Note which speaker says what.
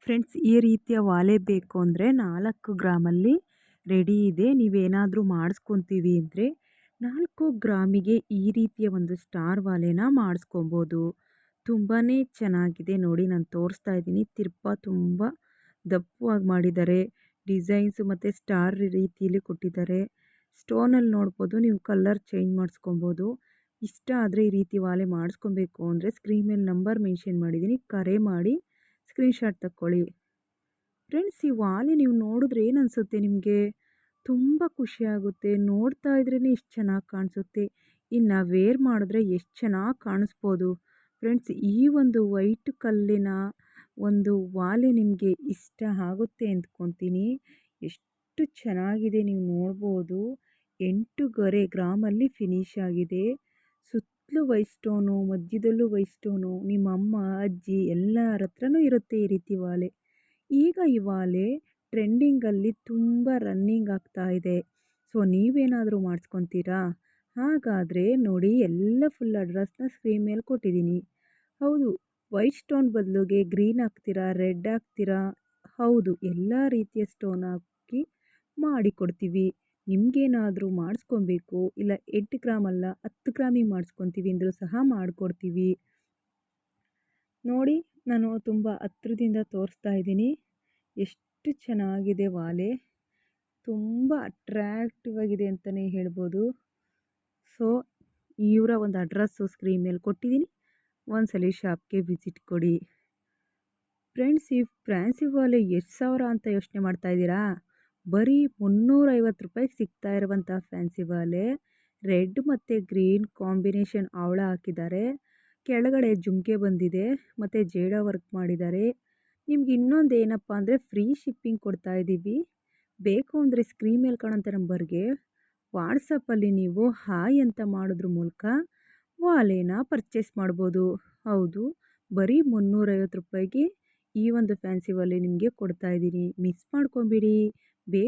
Speaker 1: Friends, ಈ ರೀತಿಯ ವಾಲೆ ಬೇಕು ಅಂದರೆ 4 ಗ್ರಾಮಲ್ಲಿ ರೆಡಿ ಇದೆ. ನೀವೇನಾದರೂ ಮಾಡಿಸ್ಕೊತೀವಿ ಅಂದರೆ 4 ಗ್ರಾಮಿಗೆ ಈ ರೀತಿಯ ಒಂದು ಸ್ಟಾರ್ ವಾಲೆನ ಮಾಡಿಸ್ಕೊಬೋದು. ತುಂಬಾ ಚೆನ್ನಾಗಿದೆ ನೋಡಿ, ನಾನು ತೋರಿಸ್ತಾ ಇದ್ದೀನಿ. ತಿರ್ಪ ತುಂಬ ದಪ್ಪವಾಗಿ ಮಾಡಿದ್ದಾರೆ. ಡಿಸೈನ್ಸು ಮತ್ತು ಸ್ಟಾರ್ ರೀತಿಯಲ್ಲಿ ಕೊಟ್ಟಿದ್ದಾರೆ. ಸ್ಟೋನಲ್ಲಿ ನೋಡ್ಬೋದು, ನೀವು ಕಲರ್ ಚೇಂಜ್ ಮಾಡಿಸ್ಕೊಬೋದು. ಇಷ್ಟ ಆದರೆ ಈ ರೀತಿ ವಾಲೆ ಮಾಡಿಸ್ಕೊಬೇಕು ಅಂದರೆ ಸ್ಕ್ರೀನ್ ಮೇಲೆ ನಂಬರ್ ಮೆನ್ಷನ್ ಮಾಡಿದ್ದೀನಿ, ಕರೆ ಮಾಡಿ ಸ್ಕ್ರೀನ್‌ಶಾಟ್ ತಕ್ಕೊಳ್ಳಿ. ಫ್ರೆಂಡ್ಸ್, ಈ ವಾಲೆ ನೀವು ನೋಡಿದ್ರೆ ಏನು ಅನಿಸುತ್ತೆ ನಿಮಗೆ? ತುಂಬ ಖುಷಿಯಾಗುತ್ತೆ. ನೋಡ್ತಾ ಇದ್ರೇ ಇಷ್ಟು ಚೆನ್ನಾಗಿ ಕಾಣಿಸುತ್ತೆ. ಇನ್ನು ವೇರ್ ಮಾಡಿದ್ರೆ ಎಷ್ಟು ಚೆನ್ನಾಗಿ ಕಾಣಿಸ್ಬೋದು. ಫ್ರೆಂಡ್ಸ್, ಈ ಒಂದು ವೈಟ್ ಕಲ್ಲಿನ ಒಂದು ವಾಲೆ ನಿಮಗೆ ಇಷ್ಟ ಆಗುತ್ತೆ ಅಂದ್ಕೊತೀನಿ. ಎಷ್ಟು ಚೆನ್ನಾಗಿದೆ ನೀವು ನೋಡ್ಬೋದು. 8.5 ಗ್ರಾಮಲ್ಲಿ ಫಿನಿಶ್ ಆಗಿದೆ. ಸುತ್ತಲೂ ವೈಟ್ ಸ್ಟೋನು, ಮಧ್ಯದಲ್ಲೂ ವೈಟ್ ಸ್ಟೋನು. ನಿಮ್ಮ ಅಮ್ಮ, ಅಜ್ಜಿ ಎಲ್ಲರ ಹತ್ರನೂ ಇರುತ್ತೆ ಈ ರೀತಿ ವಾಲೆ. ಈಗ ಈ ವಾಲೆ ಟ್ರೆಂಡಿಂಗಲ್ಲಿ ತುಂಬ ರನ್ನಿಂಗ್ ಆಗ್ತಾ ಇದೆ. ಸೊ ನೀವೇನಾದರೂ ಮಾಡಿಸ್ಕೊತೀರಾ? ಹಾಗಾದರೆ ನೋಡಿ, ಎಲ್ಲ ಫುಲ್ ಅಡ್ರೆಸ್ನ ಸ್ಕ್ರೀನ್ ಮೇಲೆ ಕೊಟ್ಟಿದ್ದೀನಿ. ಹೌದು, ವೈಟ್ ಸ್ಟೋನ್ ಬದಲಿಗೆ ಗ್ರೀನ್ ಹಾಕ್ತೀರಾ, ರೆಡ್ ಹಾಕ್ತೀರಾ? ಹೌದು, ಎಲ್ಲ ರೀತಿಯ ಸ್ಟೋನ್ ಹಾಕಿ ಮಾಡಿಕೊಡ್ತೀವಿ. ನಿಮಗೇನಾದರೂ ಮಾಡಿಸ್ಕೊಬೇಕು, ಇಲ್ಲ 8 ಗ್ರಾಮ್ ಅಲ್ಲ 10 ಗ್ರಾಮಿಗೆ ಮಾಡಿಸ್ಕೊತೀವಿ ಅಂದರೂ ಸಹ ಮಾಡಿಕೊಡ್ತೀವಿ. ನೋಡಿ, ನಾನು ತುಂಬ ಹತ್ರದಿಂದ ತೋರಿಸ್ತಾ ಇದ್ದೀನಿ. ಎಷ್ಟು ಚೆನ್ನಾಗಿದೆ ವಾಲೆ. ತುಂಬ ಅಟ್ರ್ಯಾಕ್ಟಿವ್ ಆಗಿದೆ ಅಂತಲೇ ಹೇಳ್ಬೋದು. ಸೊ ಇವರ ಒಂದು ಅಡ್ರೆಸ್ಸು ಸ್ಕ್ರೀನ್ ಮೇಲೆ ಕೊಟ್ಟಿದ್ದೀನಿ. ಒಂದ್ಸಲಿ ಶಾಪ್ಗೆ ವಿಸಿಟ್ ಕೊಡಿ. ಫ್ರೆಂಡ್ಸ್, ಈ ಫ್ಯಾನ್ಸಿ ವಾಲೆ ಎಷ್ಟು ಸಾವಿರ ಅಂತ ಯೋಚನೆ ಮಾಡ್ತಾ ಇದ್ದೀರಾ? ಬರೀ 350 ರೂಪಾಯಿಗೆ ಸಿಗ್ತಾ ಇರುವಂಥ ಫ್ಯಾನ್ಸಿ ವಾಲೆ. ರೆಡ್ ಮತ್ತು ಗ್ರೀನ್ ಕಾಂಬಿನೇಷನ್ ಹವಳ ಹಾಕಿದ್ದಾರೆ. ಕೆಳಗಡೆ ಜುಮ್ಕೆ ಬಂದಿದೆ ಮತ್ತು ಜೇಡ ವರ್ಕ್ ಮಾಡಿದ್ದಾರೆ. ನಿಮ್ಗೆ ಇನ್ನೊಂದು ಏನಪ್ಪ ಅಂದರೆ ಫ್ರೀ ಶಿಪ್ಪಿಂಗ್ ಕೊಡ್ತಾ ಇದ್ದೀವಿ. ಬೇಕು ಅಂದರೆ ಸ್ಕ್ರೀನ್ ಮೇಲೆ ಕಾಣೋಂಥ ನಂಬರ್ಗೆ ವಾಟ್ಸಪ್ಪಲ್ಲಿ ನೀವು ಹಾಯ್ ಅಂತ ಮಾಡೋದ್ರ ಮೂಲಕ ವಾಲೆನ ಪರ್ಚೇಸ್ ಮಾಡ್ಬೋದು. ಹೌದು, ಬರೀ 350 ರೂಪಾಯಿಗೆ ಈ ಒಂದು ಫ್ಯಾನ್ಸಿ ವಾಲೆ ನಿಮಗೆ ಕೊಡ್ತಾ ಇದ್ದೀನಿ. ಮಿಸ್ ಮಾಡ್ಕೊಬೇಡಿ. ಬೇಕು